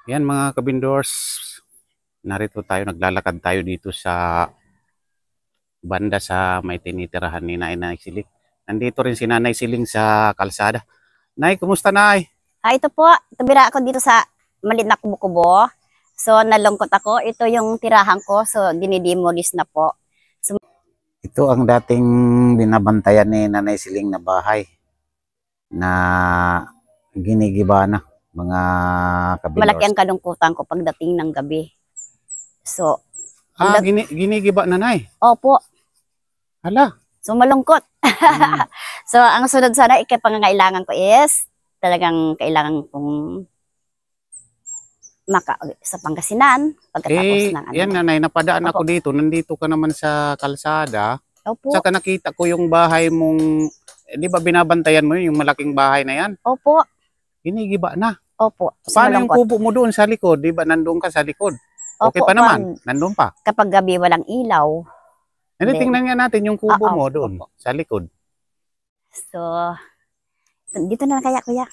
Yan mga kabindors, narito tayo, naglalakad tayo dito sa banda sa may tinitirahan ni Nanay Siling. Nandito rin si Nanay Siling sa kalsada. Nay, kumusta Nay? Ito po, tumira ako dito sa maliit na kubo-kubo. So, nalungkot ako. Ito yung tirahan ko. So, dinidemolish na po. So, Ito ang dating binabantayan ni Nanay Siling na bahay na ginigiba na mga kabindors. malaki ang kalungkutan ko pagdating ng gabi. So, Ginigiba na Nay? opo. Hala. So, malungkot. So, ang sunod sana, ikapangangailangan ko is, talagang kailangan kong makauwi sa Pangasinan pagkatapos ng ano. Yan Nanay, napadaan ako dito. Nandito ka naman sa kalsada. Opo. Saka nakita ko yung bahay mong, di ba binabantayan mo yung malaking bahay na yan? Opo. Ginigiba na. Opo. So, Paano yung malungkot. kubo mo doon sa likod? Di ba nandun ka sa likod? Okay Opo, pa naman. Nandun pa. kapag gabi walang ilaw. Hindi, tingnan nga natin yung kubo Oo, mo doon opo. sa likod. So, dito na kaya, kuya.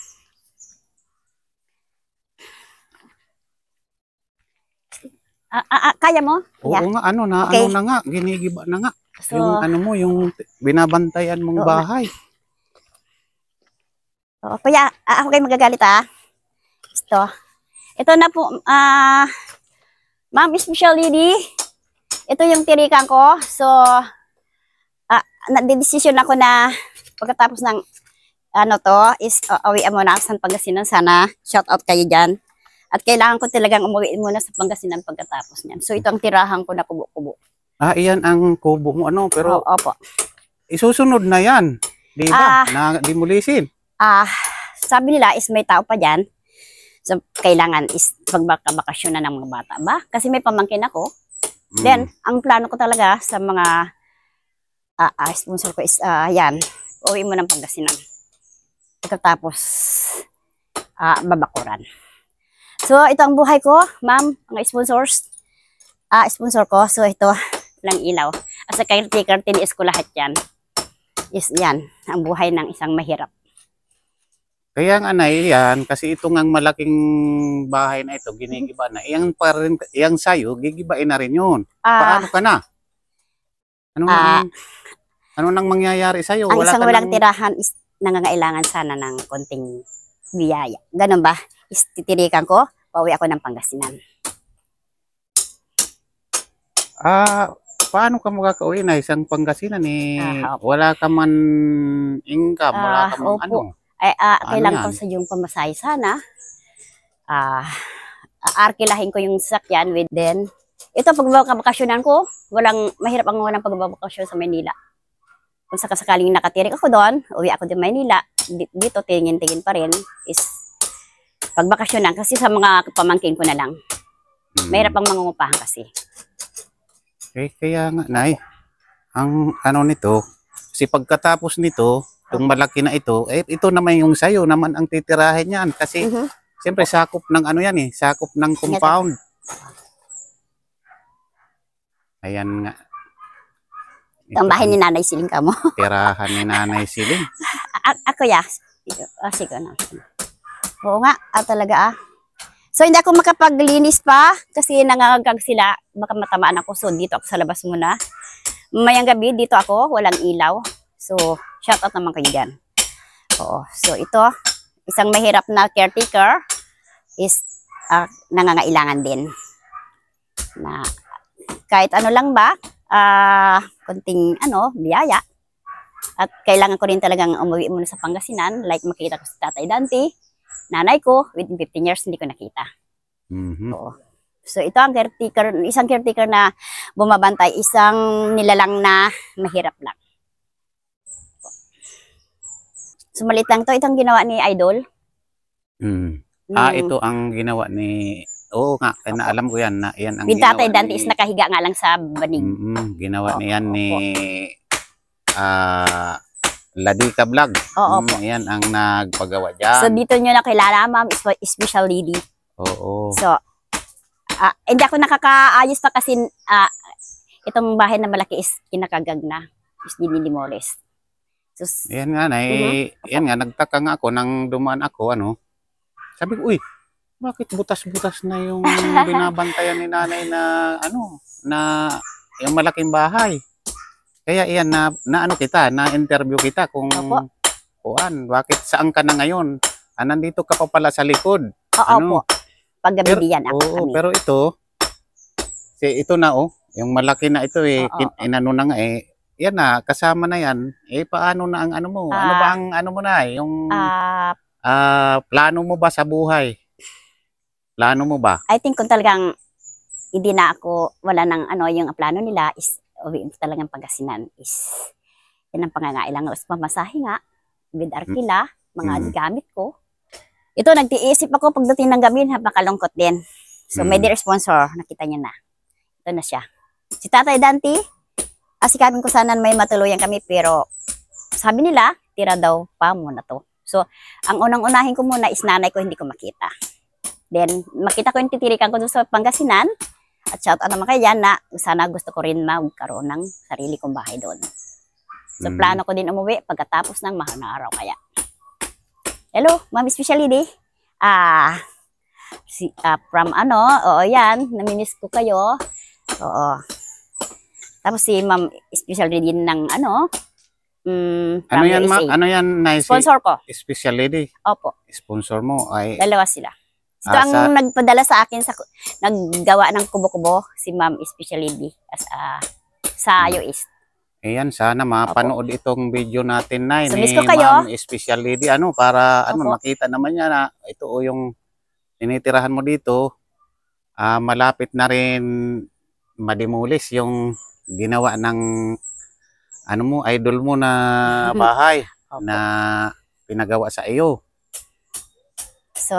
Kaya mo? Oo nga, ano na, Okay. ano na nga, ginigiba na nga. So, Yung ano mo, yung binabantayan mong Oo nga. bahay. kuya, ako kayo magagalit Ito na po, ma'am, special lady. Ito yung tirikan ko. So, nagdedesisyon ako na pagkatapos ng ano to, is uwian muna ako sa Pangasinan. Sana, shout out kayo dyan. At kailangan ko talagang umuwi muna sa Pangasinan pagkatapos niyan. So, ito ang tirahan ko na kubo-kubo. Iyan ang kubo mo, ano, pero Opo. isusunod na yan. Di ba? Na demolishin. Sabi nila is may tao pa dyan. So, kailangan is pagbakasyon na ng mga bata ba? Kasi may pamangkin ako. Then, ang plano ko talaga sa mga sponsor ko is, yan, uwi mo ng Pangasinan. Pagkatapos, babakuran. So, ito ang buhay ko, ma'am, mga sponsors. Sponsor ko, so ito, lang ilaw. As a caretaker, tiniis ko lahat yan. Is yan, ang buhay ng isang mahirap. Kaya nga Nay, yan, kasi ito ngang malaking bahay na ito, ginigiba na. Iyang sayo, gigibain na rin yun. Paano ka na? Ano nang mangyayari sa'yo? Ang isang walang nang... tirahan is nangangailangan sana ng konting biyaya. Ganun ba? Is titirikan ko, pauwi ako ng Pangasinan. Paano ka makakauwi na isang Pangasinan eh? Wala ka man income, wala ka man ano? Kailangan ko sa yung pamasahe sana. Arkilahin ko yung sasakyan with then. Ito pagbabakasyonan ko, mahirap ang walang pagbabakasyon sa Maynila. Kung sakasakaling nakatirik ako doon, uwi ako din Maynila. Dito tingin-tingin pa rin is pagbakasyonan kasi sa mga pamangkin ko na lang. Mahirap ang mangungupahan kasi. Kaya nga, Nay, ang ano nito, kasi pagkatapos nito, itong malaki na ito, ito naman yung sayo naman ang titirahin yan. Kasi, siyempre, sakop ng ano yan sakop ng compound. Ayan nga. Ang bahay ni Nanay Siling ka mo. Tirahan ni Nanay Siling. Ako sige na. Oo nga, talaga So, hindi ako makapaglinis pa kasi nangangagag sila. Baka matamaan ako. So, dito ako sa labas muna. Mayang gabi, dito ako. Walang ilaw. So, shout out naman kayo dyan. Oo. So, ito, isang mahirap na caretaker is nangangailangan din. Na kahit ano lang ba, konting biyaya. At kailangan ko rin talagang umuwi muna sa Pangasinan. Like makita ko si Tatay Dante. Nanay ko, within 15 years, hindi ko nakita. Oo. So, ito ang caretaker, isang caretaker na bumabantay, isang nilalang na mahirap lang. So, malit lang to. Itong ginawa ni Idol. Ito ang ginawa ni... Oo nga, alam ko yan. Yan ang Tatay Dante is nakahiga nga lang sa banig. Ginawa niyan ni... Ladika Vlog. Yan ang nagpagawa dyan. So, dito nyo nakilala, ma'am, special lady. Oo. So, hindi ako nakakaayos pa kasi itong bahay na malaki is kinakagag na. Is dinidemolish. So, yan nga, yan nga, nagtaka nga ako nang dumaan ako, sabi ko, uy, bakit butas-butas na yung binabantayan ni nanay na ano, na yung malaking bahay. Kaya iyan na ano kita, na interview kita kung Opo. kuan, bakit saan ka na ngayon? Nandito ka pa pala sa likod. Oo Ano? po. Paggabi yan ako Oo, kami. pero ito na yung malaki na ito Oo. inano na nga yan na, kasama na yan. Paano na ang ano mo? Ano ba ang ano mo na yung plano mo ba sa buhay? Plano mo ba? I think kung talagang hindi na ako, wala nang ano, yung plano nila is, uwiin ko talagang Pangasinan is, yan ang pangangailangan. Is pamasahe nga, with arkila, mga gamit ko. Ito, nagtiisip ako pagdating ng gabi, napakalungkot din. So, may dear sponsor, nakita niya na. Ito na siya. Si Tatay Dante, asikapin ko sana may matuluyan kami, pero sabi nila, tira daw pa muna to. So, ang unang-unahin ko muna is nanay ko, hindi ko makita. Then, makita ko yung titirikan ko doon sa Pangasinan. At shout out naman kay Jan na sana gusto ko rin magkaroon ng sarili kong bahay doon. So, plano ko din umuwi pagkatapos ng mahal na araw kaya. Hello, Ma'am Special Lady. From ano, oo yan, namimiss ko kayo. Oo. Tapos si Ma'am Special Lady ng ano, Ano yan, USA. ano yan, nice? Sponsor ko. Special Lady. Opo. Sponsor mo ay Dalawa sila. Ito ang nagpadala sa akin, naggawa ng kubo-kubo, si Ma'am Special Lady sa US. Ayan, sana mapanood itong video natin na So, ni miss ko kayo. Ma'am Special Lady. Para Opo. makita naman niya na ito yung tinitirahan mo dito. Malapit na rin madimulis yung ginawa ng idol mo na bahay na pinagawa sa iyo. So,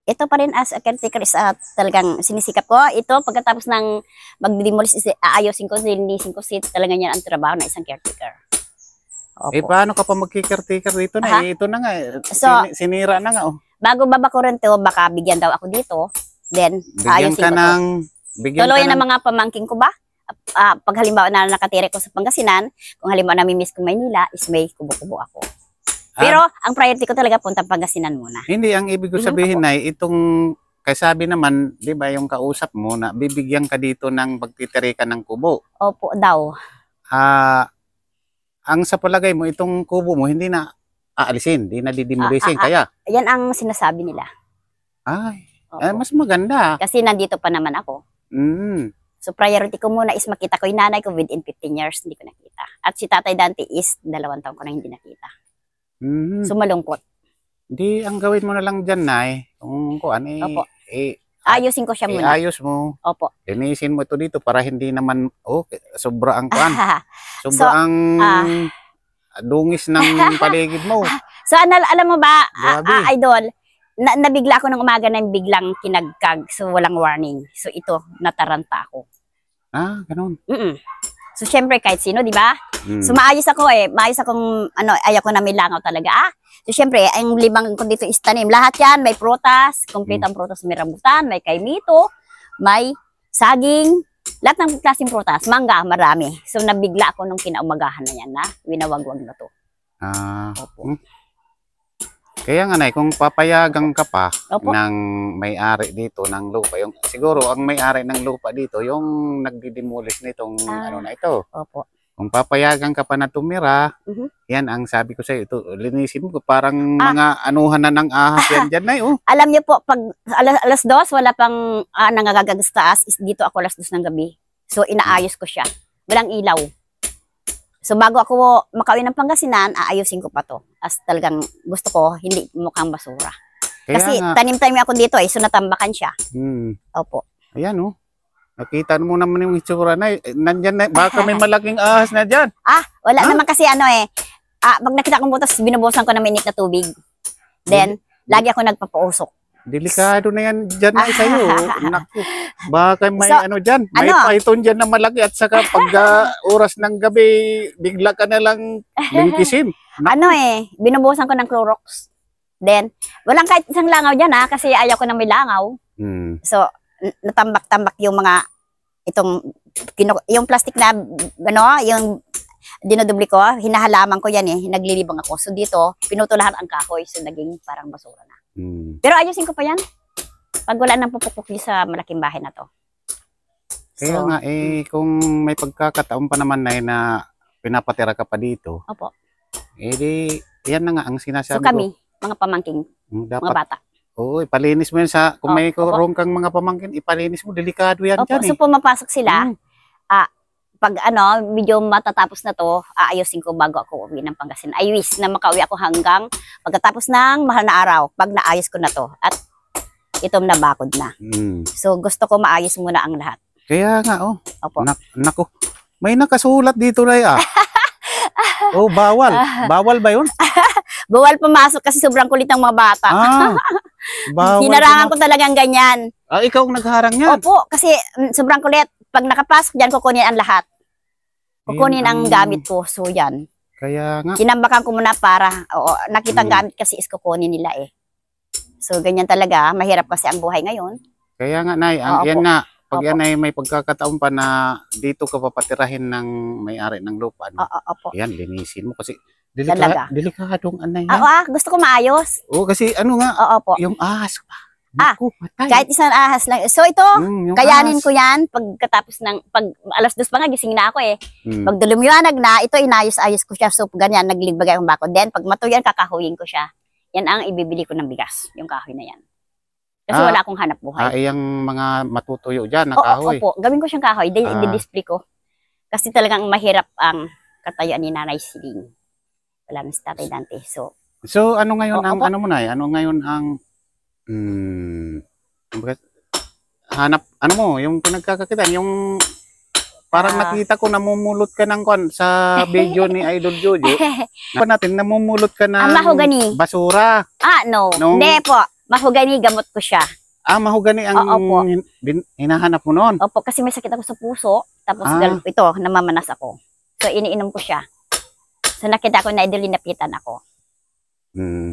ito pa rin as a caretaker is talagang sinisikap ko. Ito, pagkatapos ng magdidemolish, aayusin ko, linisin ko, talagang yan ang trabaho ng isang caretaker. Opo. Paano ka pa magki-caretaker dito na? Ito na nga, So, sinira na nga. Bago babakuran to, baka bigyan daw ako dito. Then, Bigyan ayusin ka ko to. bigyan Tuloy ka ng mga pamangking ko ba? Pag halimbawa na nakatira ko sa Pangasinan, kung halimbawa namimiss ko Maynila, is may kubo-kubo ako. Pero, ang priority ko talaga punta Pangasinan muna. Hindi, ang ibig ko sabihin ay itong, kay sabi naman, di ba yung kausap mo na bibigyan ka dito ng magtitiri ka ng kubo. Opo daw. Ang sa palagay mo, itong kubo mo, hindi na aalisin, hindi na didemolishin. Kaya, Yan ang sinasabi nila. mas maganda. Kasi nandito pa naman ako. So, priority ko muna is makita ko yung nanay ko within 15 years, hindi ko nakita. At si Tatay Dante is 2 taon ko na hindi nakita. So, malungkot. Di, ang gawin mo na lang dyan, Nay, kung Opo. Ayusin ko siya muna. Ayos mo. Opo. Linisin mo ito dito para hindi naman, sobra ang kuan. So, Sobra ang dungis ng paligid mo. So, alam mo ba, Grabe. idol, nabigla ako ng umaga na biglang kinagkag. So, walang warning. So, ito, nataranta ako. Ganun. So, syempre, kahit sino, di ba? So, maayos ako maayos akong, ayaw ko na may langaw talaga. So, syempre, ang libang ko dito is tanim. Lahat yan, may prutas, complete ang prutas, may rambutan, may kaimito, may saging, lahat ng klaseng prutas, mangga, marami. So, nabigla ako nung kinaumagahan na yan na winawagwag na to. Opo. Kaya nga, Nay, kung papayagan ka pa Opo. ng may-ari dito ng lupa, siguro ang may-ari ng lupa dito, yung nagdidemolish nitong na ito. Opo. Kung papayagan ka pa na tumira, yan ang sabi ko sa'yo, ito, linisin mo, parang mga anuhan na ng ahas yan dyan, Nay, Alam niyo po, pag alas 2, wala pang nangagagas taas, is dito ako alas 2 ng gabi. So, inaayos ko siya. Walang ilaw. So, bago ako makauwi ng Pangasinan, aayusin ko pa to. As talagang gusto ko, hindi mukhang basura. Kasi tanim-tanim ako dito so natambakan siya. Opo. Ayan, nakita mo naman yung itsura na, nandyan na, baka may malaking ahas na dyan. Wala naman kasi pag nakita kong butas, binubusan ko ng mainit na tubig. Then, lagi ako nagpapausok. Delikado na yan dyan na sa'yo. Naku, baka may dyan, may python dyan na malaki at saka pag oras ng gabi, bigla ka na lang lingkisin. Binubusan ko ng Clorox. Then, walang kahit isang langaw dyan kasi ayaw ko na may langaw. So, natambak-tambak yung mga yung plastic na yung dinodubli ko, hinahalaman ko yan naglilibang ako. So dito, pinuto lahat ang kahoy, so naging parang basura na. Pero ayusin ko pa yan. Pag wala nang pupukpuk sa malaking bahay na to. Kaya So, nga, kung may pagkakataon pa naman na pinapatira ka pa dito, opo. di, yan na nga ang So sinasabi kami, mga pamangking, ko. mga bata. Oo, ipalinis mo yan kung may Opo. kurong kang mga pamangkin, ipalinis mo, delikado yan Opo, dyan so pumapasok sila. Mm. Pag medyo matatapos na to, aayusin ko bago ako uwi ng Pangasinan. I wish na makauwi ako hanggang pagkatapos ng mahal na araw, pag naayos ko na to. At itom na bakod na. So gusto ko maayos muna ang lahat. Kaya nga, Opo. Naku, may nakasulat dito na bawal. Bawal ba yun? Bawal pumasok kasi sobrang kulit ng mga bata. Bawal. Hinarangan ko talagang ganyan. Ikaw ang nagharang yan. Opo, kasi sobrang kulit. Pag nakapasok dyan, kukunin ang lahat. Kukunin ang gamit ko. So yan. Kaya nga. Tinambakan ko muna para, nakita ang gamit kasi is kukunin nila eh. So ganyan talaga. Mahirap kasi ang buhay ngayon. Kaya nga, Nay. Yan nga. Pag yan ay may pagkakataon pa na dito ka papatirahin ng may-ari ng lupa. Opo. Yan, linisin mo kasi delikadong anay yan. Gusto ko maayos. Kasi ano nga, Opo. yung ahas pa. Naku, patay. Kahit isang ahas lang. So ito, Yung kayanin ahas. ko yan pagkatapos ng, pag alas 2 pa nga, gising na ako eh. Mm. Pag dulumiwanag na, ito inayos-ayos ko siya. So ganyan, nagligbagay ang bako. Then pag matuyan, kakahuyin ko siya. Yan ang ibibili ko ng bigas, yung kahoy na yan. Kasi wala akong hanap buhay. Yung mga matutuyo dyan na kahoy. Opo, gawin ko siyang kahoy. I-display ko. Kasi talagang mahirap ang katayuan ni Nanay Siling. Wala na si Tatay Dante. So ano ngayon ang, Opo. ano mo na ano ngayon ang, hanap, ano mo, yung pinagkakakitan, yung parang nakita ko namumulot ka ng sa video ni Idol Jojo. Natin namumulot ka ng mahogany. basura. No. Hindi po. Mahogany, gamot ko siya. Mahogany ang Opo. hinahanap mo noon. Opo, kasi may sakit ako sa puso. Tapos ito, namamanas ako. So iniinom ko siya. So nakita ko na Idol, linapitan ako.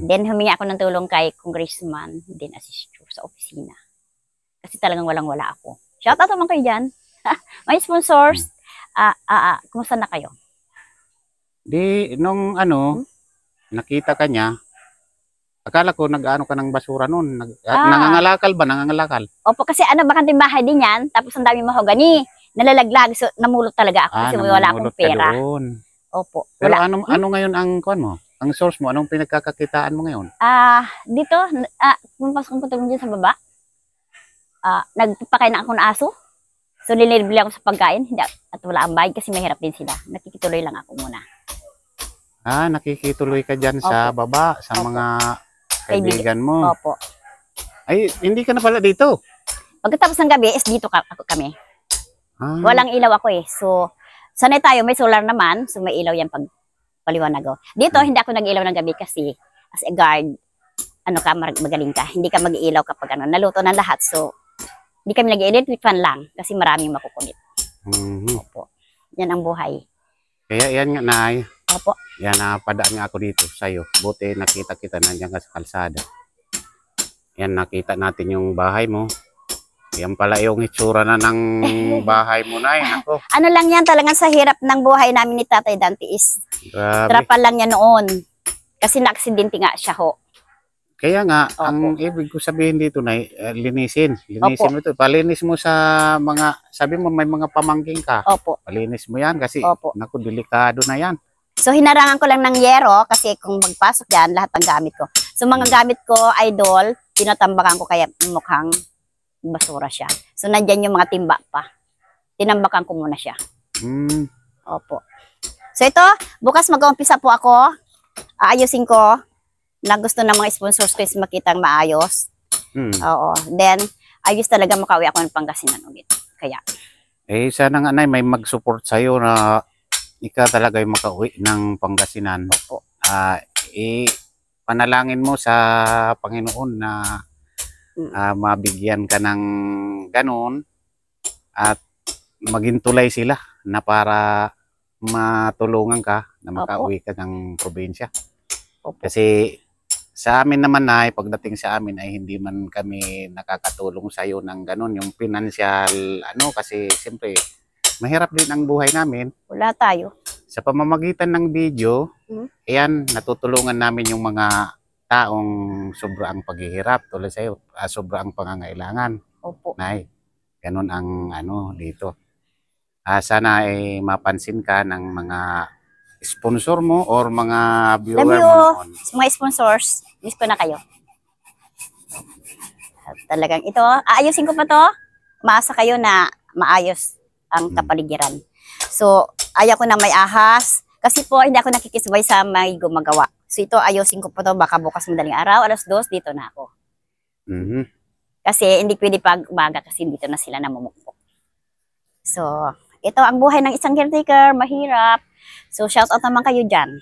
Then humingi ako ng tulong kay Congressman din Asistio sa opisina. Kasi talagang walang-wala ako. Shoutout naman kayo dyan. May sponsors. Kumusta na kayo? Nung nakita ka niya, akala ko nag-ano ka ng basura noon. Nangangalakal ba? Nangangalakal? Opo, kasi bakanting bahay din yan. Tapos ang dami mahogany. Nalalaglag. So namulot talaga ako kasi wala akong pera. Opo. Pero Wala. ano ngayon ang kuan mo? Ang source mo? Anong pinagkakakitaan mo ngayon? Dito, pumasok ko dyan sa baba. Nagpapakain na ako ng aso. So, lilibili ako sa pagkain. Hindi, at wala ang bayad kasi mahirap din sila. Nakikituloy lang ako muna. Nakikituloy ka dyan sa baba, sa mga kaibigan mo. Opo. Ay, hindi ka na pala dito. Pagkatapos ng gabi, is dito kami. Walang Walang ilaw ako eh. So, sanay tayo, may solar naman. So, may ilaw yan pag paliwanag ako. Dito, hindi ako nag-ilaw ng gabi kasi as a guard, magaling ka. Hindi ka mag-ilaw kapag naluto ng lahat. So, hindi kami nag-electric fan lang kasi maraming makukunit. Opo. Yan ang buhay. Kaya yan nga, Nay. Opo. Yan, napadaan nga ako dito sa'yo. Buti nakita kita nandiyan ka sa kalsada. Yan, nakita natin yung bahay mo. Yan pala yung itsura na ng bahay mo, Nay. Ako, Ano lang yan talagang sa hirap ng buhay namin ni Tatay Dante is grabe. trapal lang yan noon. Kasi na-aksidente nga siya ho. Kaya nga, Opo. ang ibig ko sabihin dito, Nay, linisin. Linisin mo ito. Palinis mo sa mga, sabi mo may mga pamangking ka. Opo. Palinis mo yan kasi, Opo. naku, delikado na yan. So hinarangan ko lang ng yero kasi kung magpasok yan, lahat ng gamit ko. So mga gamit ko, Idol, tinatambakan ko kaya mukhang basura siya. So nandyan yung mga timba pa. Tinambakan ko muna siya. Opo. So ito, bukas mag-umpisa po ako. Aayusin ko na gusto ng mga sponsors ko is makitang maayos. Oo. Then, ayos talaga makauwi ako ng Pangasinan ulit. Kaya. Sana nga, Nay, may mag-support sa'yo na ikaw talaga yung makauwi ng Pangasinan. Opo. Panalangin mo sa Panginoon na mabigyan ka ng ganun at maging tulay sila na para matulungan ka na makauwi ka ng probinsya. Opo. Kasi sa amin naman, Nay, pagdating sa amin ay hindi man kami nakakatulong sa iyo ng ganun, yung financial kasi siyempre mahirap din ang buhay namin. Wala tayo. Sa pamamagitan ng video, ayan, natutulungan namin yung mga taong sobra ang paghihirap tulad sa'yo, sobra ang pangangailangan. Opo. Nay, ganun ang ano dito. Sana ay mapansin ka ng mga sponsor mo or mga viewer Love you, mo noon. mga sponsors. Miss ko na kayo. At talagang ito, aayusin ko pa to. Maasa kayo na maayos ang kapaligiran. So, ayaw ko na may ahas. Kasi po, hindi ako nakikisabay sa may gumagawa. So, ito, ayusin ko pa to. Baka bukas madaling araw, 2:00, dito na ako. Mhm. Kasi hindi pwede pag umaga kasi dito na sila namumukpok. So, ito ang buhay ng isang caretaker, mahirap. So, shout out naman kayo dyan.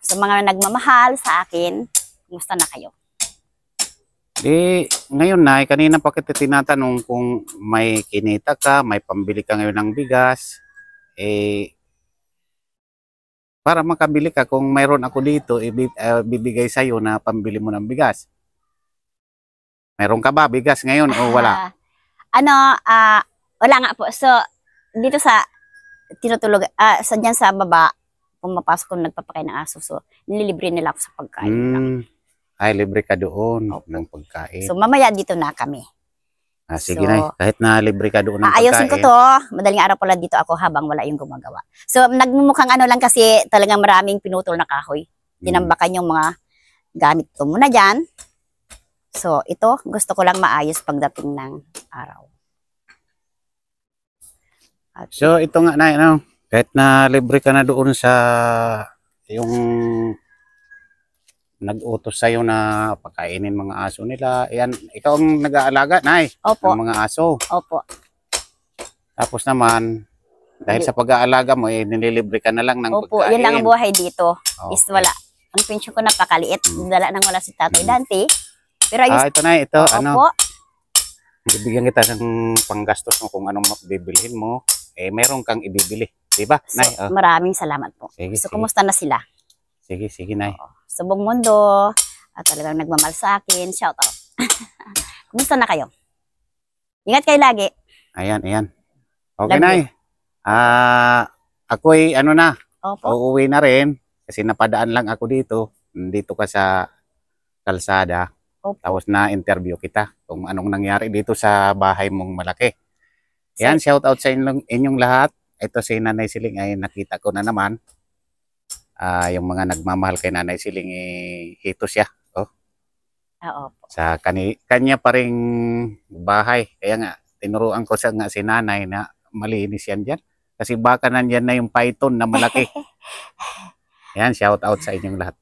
Sa mga nagmamahal sa akin, kumusta na kayo? Ngayon na, kanina pa kita tinatanong kung may kinita ka, may pambili ka ngayon ng bigas. Para makabili ka, kung mayroon ako dito, bibigay sa'yo na pambili mo ng bigas. Mayroon ka ba bigas ngayon o wala? Wala nga po. So, dito sa tinutulog, dyan sa baba, pumapasok kung nagpapakain ng aso. So, nililibre nila ako sa pagkain. Ay, libre ka doon ng pagkain. So, mamaya dito na kami. Sige na, kahit na libre ka doon ng Ayusin ko pagkain. to. Madaling araw pala dito ako habang wala yung gumagawa. So, nagmumukhang lang kasi talagang maraming pinutol na kahoy. Tinambakan yung mga gamit ko muna dyan. So, ito, gusto ko lang maayos pagdating ng araw. So, ito nga na, kahit na libre ka na doon sa yung nag-utos sa'yo na pakainin mga aso nila. Yan, ikaw ang nag-aalaga, Nay, Opo. ng mga aso. Opo. Tapos naman, dahil sa pag-aalaga mo, nililibre ka na lang ng Opo, pagkain. yan lang ang buhay dito. Okay. Is wala. Ang pension ko napakaliit. Dala nang wala si Tatay Dante. Pero ayos. Ito na, ito, Opo. bibigyan kita ng panggastos mo kung anong bibilhin mo. Meron kang ibibili. Diba, So, Nay? maraming salamat po. Sige, So, sige. kumusta na sila? Sige, Nay. Sa buong mundo, at talagang nagmamahal sa akin. Shout out. Kumusta na kayo? Ingat kayo lagi. Ayan. Love Okay, Nay. Ako'y Opo. uuwi na rin kasi napadaan lang ako dito. Nandito ka sa kalsada. Opo. Tapos na-interview kita kung anong nangyari dito sa bahay mong malaki. Yan, shout out sa inyong lahat. Ito si Nanay Siling ay nakita ko na naman. Yung mga nagmamahal kay Nanay Siling, hito siya. Opo. Sa kanya pa ring bahay. Kaya nga, tinuruan ko nga si Nanay na malinis yan dyan. Kasi baka nandyan na yung python na malaki. Yan, shout out sa inyong lahat.